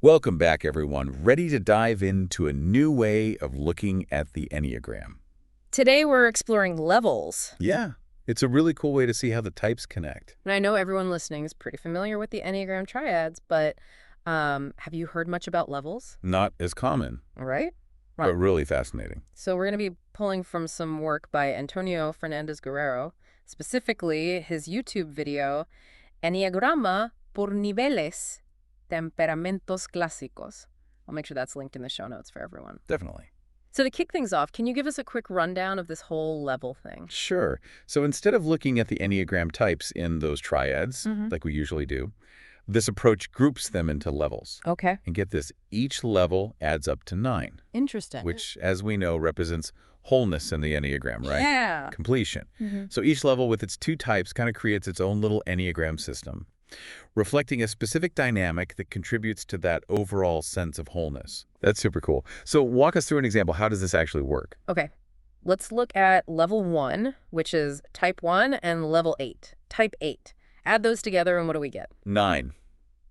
Welcome back, everyone. Ready to dive into a new way of looking at the Enneagram. Today we're exploring levels. Yeah, it's a really cool way to see how the types connect. And I know everyone listening is pretty familiar with the Enneagram triads, but have you heard much about levels? Not as common, All right? but really fascinating. So we're going to be pulling from some work by Antonio Fernandez Guerrero, specifically his YouTube video, Enneagrama por niveles, Temperamentos clásicos. I'll make sure that's linked in the show notes for everyone. Definitely. So to kick things off, can you give us a quick rundown of this whole level thing? Sure. So instead of looking at the Enneagram types in those triads, Mhm. like we usually do, this approach groups them into levels. Okay. And get this, each level adds up to 9, Interesting. which, as we know, represents wholeness in the Enneagram, right? Yeah. Completion. Mhm. So each level with its 2 types kind of creates its own little Enneagram system, reflecting a specific dynamic that contributes to that overall sense of wholeness. That's super cool. So walk us through an example. How does this actually work? Okay, let's look at level 1, which is type 1, and level 8, type 8. Add those together, and what do we get? 9.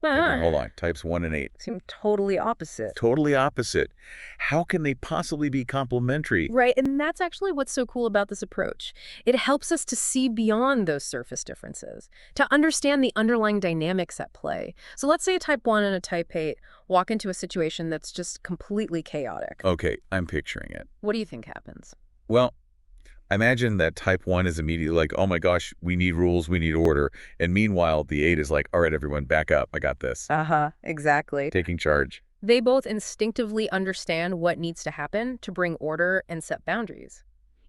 Okay, hold on. Types 1 and 8. Seem totally opposite. Totally opposite. How can they possibly be complementary? Right, and that's actually what's so cool about this approach. It helps us to see beyond those surface differences, to understand the underlying dynamics at play. So let's say a type 1 and a type 8 walk into a situation that's just completely chaotic. Okay, I'm picturing it. What do you think happens? Well, I imagine that type 1 is immediately like, oh my gosh, we need rules, we need order. And meanwhile, the 8 is like, all right, everyone, back up. I got this. Uh-huh, exactly. Taking charge. They both instinctively understand what needs to happen to bring order and set boundaries,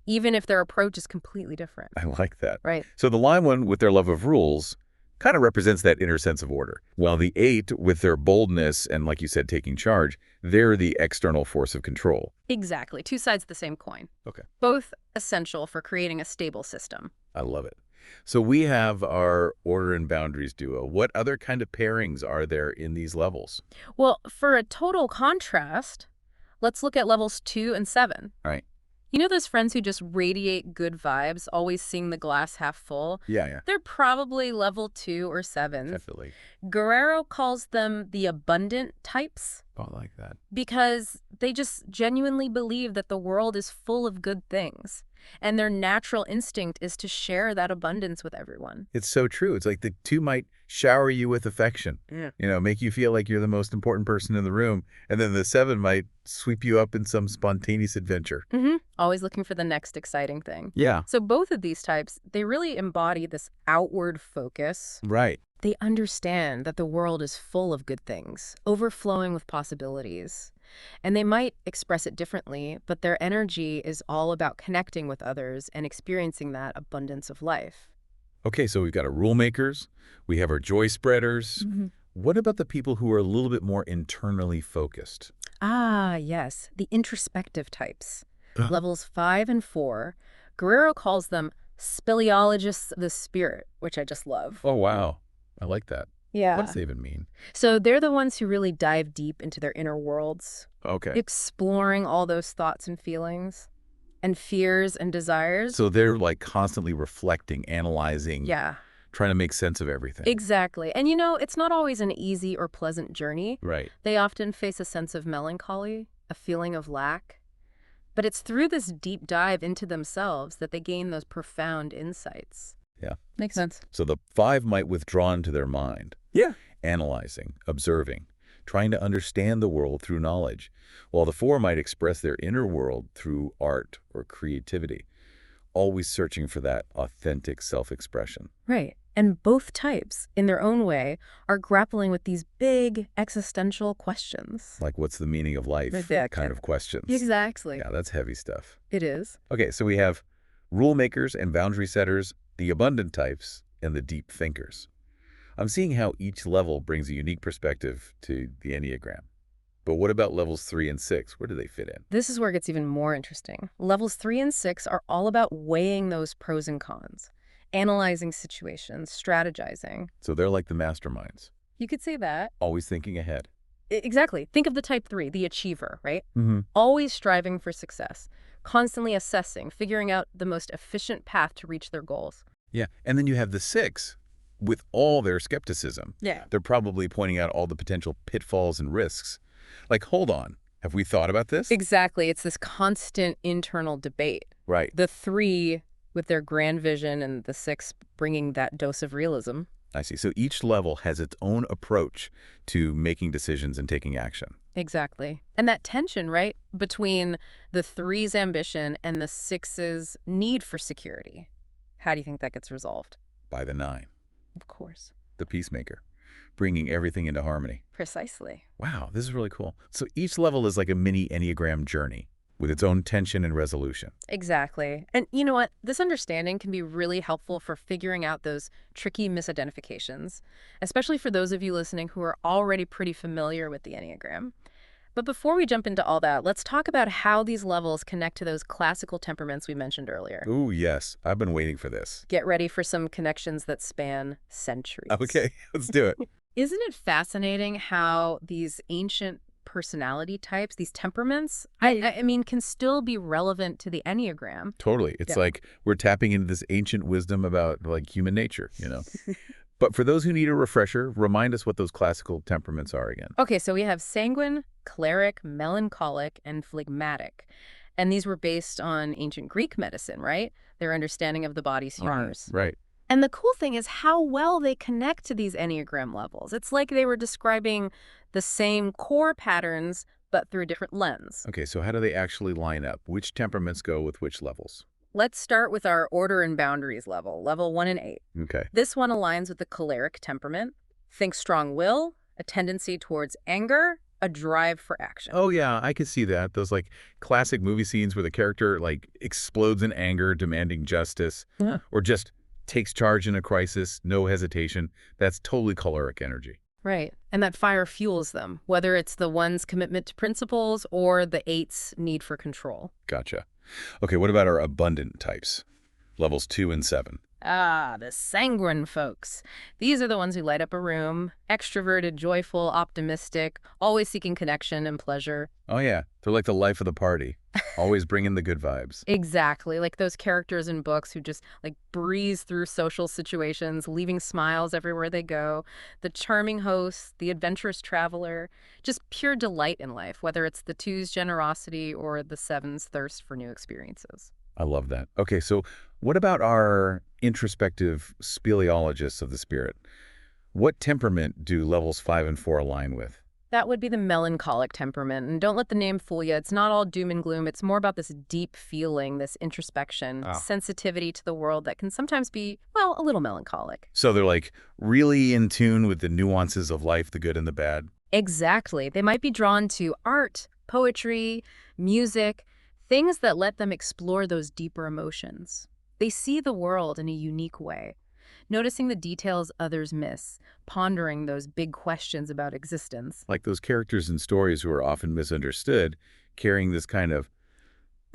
even if their approach is completely different. I like that. Right. So the line one, with their love of rules, kind of represents that inner sense of order. While the 8, with their boldness and, like you said, taking charge, they're the external force of control. Exactly. Two sides of the same coin. Okay. Both essential for creating a stable system. I love it. So we have our order and boundaries duo. What other kind of pairings are there in these levels? Well, for a total contrast, let's look at levels 2 and 7. All right. You know those friends who just radiate good vibes, always seeing the glass half full? Yeah. They're probably level 2 or 7. Definitely. Guerrero calls them the abundant types I like that. because they just genuinely believe that the world is full of good things, and their natural instinct is to share that abundance with everyone. It's so true. It's like the 2 might shower you with affection, Yeah. make you feel like you're the most important person in the room. And then the 7 might sweep you up in some spontaneous adventure. Always looking for the next exciting thing. Yeah. So both of these types, they really embody this outward focus. Right. They understand that the world is full of good things, overflowing with possibilities. And they might express it differently, but their energy is all about connecting with others and experiencing that abundance of life. Okay, so we've got our rule makers. We have our joy spreaders. What about the people who are a little bit more internally focused? Ah, yes, the introspective types. Levels 5 and 4, Guerrero calls them speleologists of the spirit, which I just love. Oh, wow. I like that. Yeah. What does that even mean? So they're the ones who really dive deep into their inner worlds, Okay. exploring all those thoughts and feelings and fears and desires. So they're like constantly reflecting, analyzing, Yeah, trying to make sense of everything. exactly. And it's not always an easy or pleasant journey. Right. They often face a sense of melancholy, a feeling of lack. But it's through this deep dive into themselves that they gain those profound insights. Yeah. Makes sense. So the 5 might withdraw into their mind. Yeah. Analyzing, observing, trying to understand the world through knowledge, while the 4 might express their inner world through art or creativity, always searching for that authentic self-expression. Right. And both types, in their own way, are grappling with these big existential questions. Like, what's the meaning of life? Exactly. Kind of questions. Exactly. Yeah, that's heavy stuff. It is. Okay, so we have rule makers and boundary setters, the abundant types, and the deep thinkers. I'm seeing how each level brings a unique perspective to the Enneagram. But what about levels 3 and 6? Where do they fit in? This is where it gets even more interesting. Levels 3 and 6 are all about weighing those pros and cons, analyzing situations, strategizing. So they're like the masterminds, You could say that. always thinking ahead. Exactly. Think of the type 3, the achiever, right? Mm-hmm. Always striving for success, constantly assessing, figuring out the most efficient path to reach their goals. Yeah, and then you have the 6, with all their skepticism. Yeah. They're probably pointing out all the potential pitfalls and risks. Like, hold on, have we thought about this? Exactly. It's this constant internal debate. Right. The 3 with their grand vision and the 6 bringing that dose of realism. I see. So each level has its own approach to making decisions and taking action. Exactly. And that tension, right, between the 3's ambition and the 6's need for security. How do you think that gets resolved? By the 9, Of course. the peacemaker, bringing everything into harmony. Precisely. Wow, this is really cool. So each level is like a mini Enneagram journey with its own tension and resolution. Exactly. And you know what? This understanding can be really helpful for figuring out those tricky misidentifications, especially for those of you listening who are already pretty familiar with the Enneagram. But before we jump into all that, let's talk about how these levels connect to those classical temperaments we mentioned earlier. Ooh, yes. I've been waiting for this. Get ready for some connections that span centuries. Okay, let's do it. Isn't it fascinating how these ancient personality types, these temperaments, I mean, can still be relevant to the Enneagram? Totally. It's Yeah. like we're tapping into this ancient wisdom about like human nature. But for those who need a refresher, remind us what those classical temperaments are again. Okay, so we have sanguine, choleric, melancholic, and phlegmatic. And these were based on ancient Greek medicine, right? Their understanding of the body's humors. Right. And the cool thing is how well they connect to these Enneagram levels. It's like they were describing the same core patterns, but through a different lens. Okay, so how do they actually line up? Which temperaments go with which levels? Let's start with our order and boundaries level, level 1 and 8. Okay. This one aligns with the choleric temperament. Think strong will, a tendency towards anger, a drive for action. Oh, yeah, I could see that. Those like classic movie scenes where the character like explodes in anger, demanding justice, Yeah. or just takes charge in a crisis, no hesitation. That's totally choleric energy. Right. And that fire fuels them, whether it's the 1's commitment to principles or the 8's need for control. Gotcha. Okay, what about our abundant types? Levels 2 and 7. Ah, the sanguine folks. These are the ones who light up a room, extroverted, joyful, optimistic, always seeking connection and pleasure. Oh, yeah, they're like the life of the party, always bringing the good vibes. Exactly, like those characters in books who just like breeze through social situations, leaving smiles everywhere they go. The charming host, the adventurous traveler, just pure delight in life, whether it's the 2's generosity or the 7's thirst for new experiences. I love that. Okay, so what about our introspective speleologists of the spirit? What temperament do levels 5 and 4 align with? That would be the melancholic temperament. And don't let the name fool you. It's not all doom and gloom. It's more about this deep feeling, this introspection, sensitivity to the world that can sometimes be, well, a little melancholic. So they're like really in tune with the nuances of life, the good and the bad. Exactly. They might be drawn to art, poetry, music, things that let them explore those deeper emotions. They see the world in a unique way, noticing the details others miss, pondering those big questions about existence. Like those characters in stories who are often misunderstood, carrying this kind of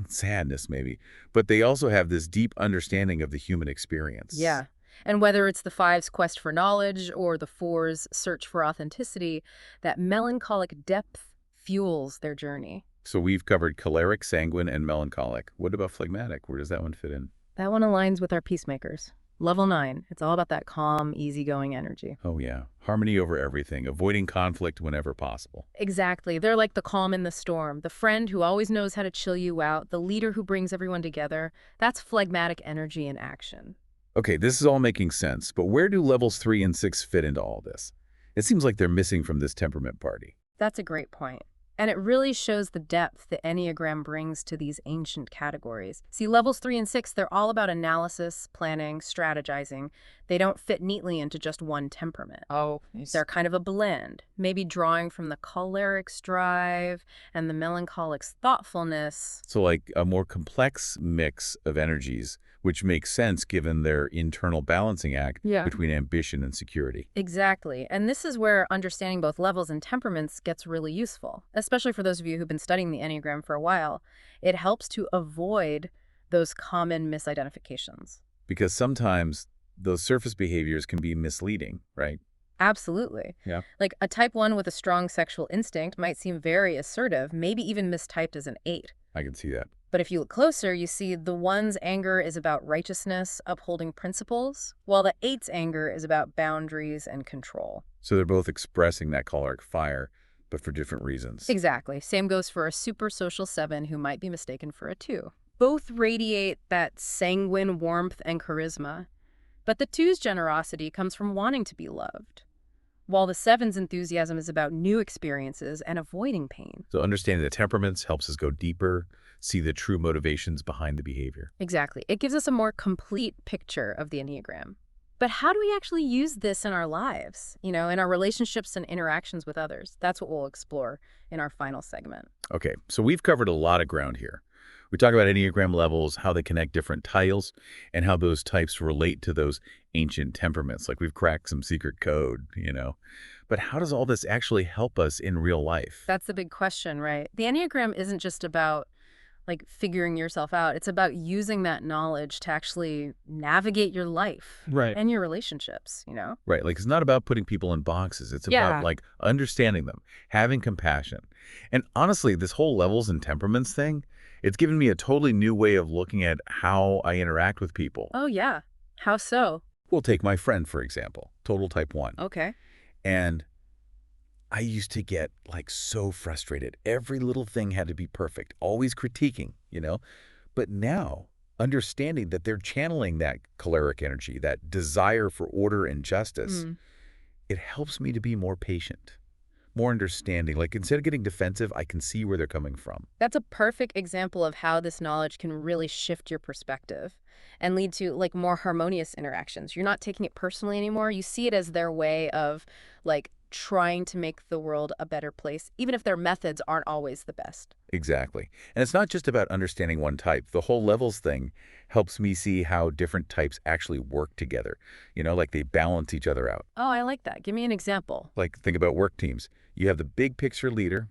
sadness maybe. But they also have this deep understanding of the human experience. Yeah. And whether it's the 5's quest for knowledge or the 4's search for authenticity, that melancholic depth fuels their journey. So we've covered choleric, sanguine, and melancholic. What about phlegmatic? Where does that one fit in? That one aligns with our peacemakers. Level 9, it's all about that calm, easygoing energy. Oh, yeah. Harmony over everything, avoiding conflict whenever possible. Exactly. They're like the calm in the storm, the friend who always knows how to chill you out, the leader who brings everyone together. That's phlegmatic energy in action. Okay, this is all making sense, but where do levels 3 and 6 fit into all this? It seems like they're missing from this temperament party. That's a great point. And it really shows the depth the Enneagram brings to these ancient categories. See, levels 3 and 6, they're all about analysis, planning, strategizing. They don't fit neatly into just one temperament. Oh, They're kind of a blend, maybe drawing from the choleric's drive and the melancholic's thoughtfulness. So like a more complex mix of energies, which makes sense given their internal balancing act Yeah. between ambition and security. Exactly. And this is where understanding both levels and temperaments gets really useful, especially for those of you who've been studying the Enneagram for a while. It helps to avoid those common misidentifications. Because sometimes those surface behaviors can be misleading, right? Absolutely. Yeah. Like a type 1 with a strong sexual instinct might seem very assertive, maybe even mistyped as an 8. I can see that. But if you look closer, you see the 1's anger is about righteousness, upholding principles, while the 8's anger is about boundaries and control. So they're both expressing that choleric fire, but for different reasons. Exactly. Same goes for a super social 7 who might be mistaken for a 2. Both radiate that sanguine warmth and charisma, but the 2's generosity comes from wanting to be loved, while the 7's enthusiasm is about new experiences and avoiding pain. So understanding the temperaments helps us go deeper, see the true motivations behind the behavior. Exactly. It gives us a more complete picture of the Enneagram. But how do we actually use this in our lives, in our relationships and interactions with others? That's what we'll explore in our final segment. Okay, so we've covered a lot of ground here. We talk about Enneagram levels, how they connect different tiles, and how those types relate to those ancient temperaments. Like we've cracked some secret code. But how does all this actually help us in real life? That's the big question, right? The Enneagram isn't just about figuring yourself out. It's about using that knowledge to actually navigate your life Right. and your relationships. Right, like it's not about putting people in boxes. It's Yeah. about like understanding them, having compassion. And honestly, this whole levels and temperaments thing, it's given me a totally new way of looking at how I interact with people. Oh, yeah. How so? We'll take my friend, for example, total type 1. Okay. And I used to get like so frustrated. Every little thing had to be perfect, always critiquing. But now, understanding that they're channeling that choleric energy, that desire for order and justice, it helps me to be more patient, more understanding. Like instead of getting defensive, I can see where they're coming from. That's a perfect example of how this knowledge can really shift your perspective and lead to more harmonious interactions. You're not taking it personally anymore. You see it as their way of trying to make the world a better place, even if their methods aren't always the best. Exactly. And it's not just about understanding one type. The whole levels thing helps me see how different types actually work together. Like they balance each other out. Oh, I like that. Give me an example. Like think about work teams. You have the big picture leader,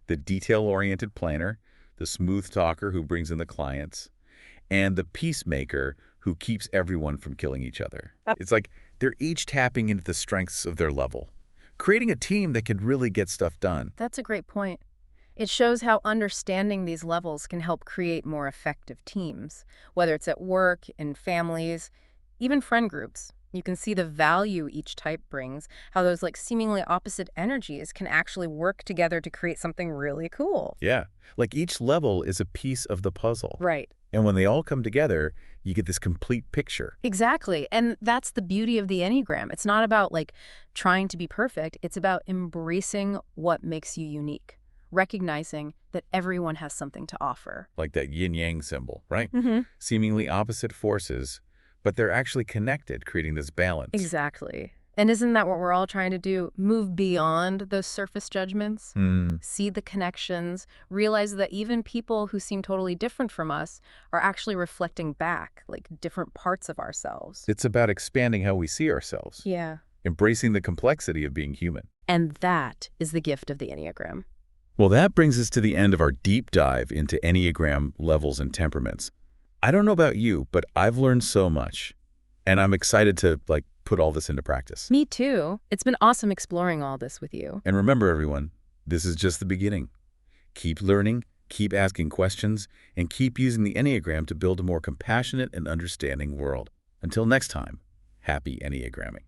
the detail-oriented planner, the smooth talker who brings in the clients, and the peacemaker who keeps everyone from killing each other. It's like they're each tapping into the strengths of their level, creating a team that can really get stuff done. That's a great point. It shows how understanding these levels can help create more effective teams, whether it's at work, in families, even friend groups. You can see the value each type brings, how those seemingly opposite energies can actually work together to create something really cool. Yeah, like each level is a piece of the puzzle. Right. And when they all come together, you get this complete picture. Exactly. And that's the beauty of the Enneagram. It's not about trying to be perfect. It's about embracing what makes you unique, recognizing that everyone has something to offer. Like that yin-yang symbol, right? Mm-hmm. Seemingly opposite forces, but they're actually connected, creating this balance. Exactly. And isn't that what we're all trying to do? Move beyond those surface judgments, see the connections, realize that even people who seem totally different from us are actually reflecting back different parts of ourselves. It's about expanding how we see ourselves, Yeah. embracing the complexity of being human. And that is the gift of the Enneagram. Well, that brings us to the end of our deep dive into Enneagram levels and temperaments. I don't know about you, but I've learned so much, and I'm excited to put all this into practice. Me too. It's been awesome exploring all this with you. And remember, everyone, this is just the beginning. Keep learning, keep asking questions, and keep using the Enneagram to build a more compassionate and understanding world. Until next time, happy Enneagramming.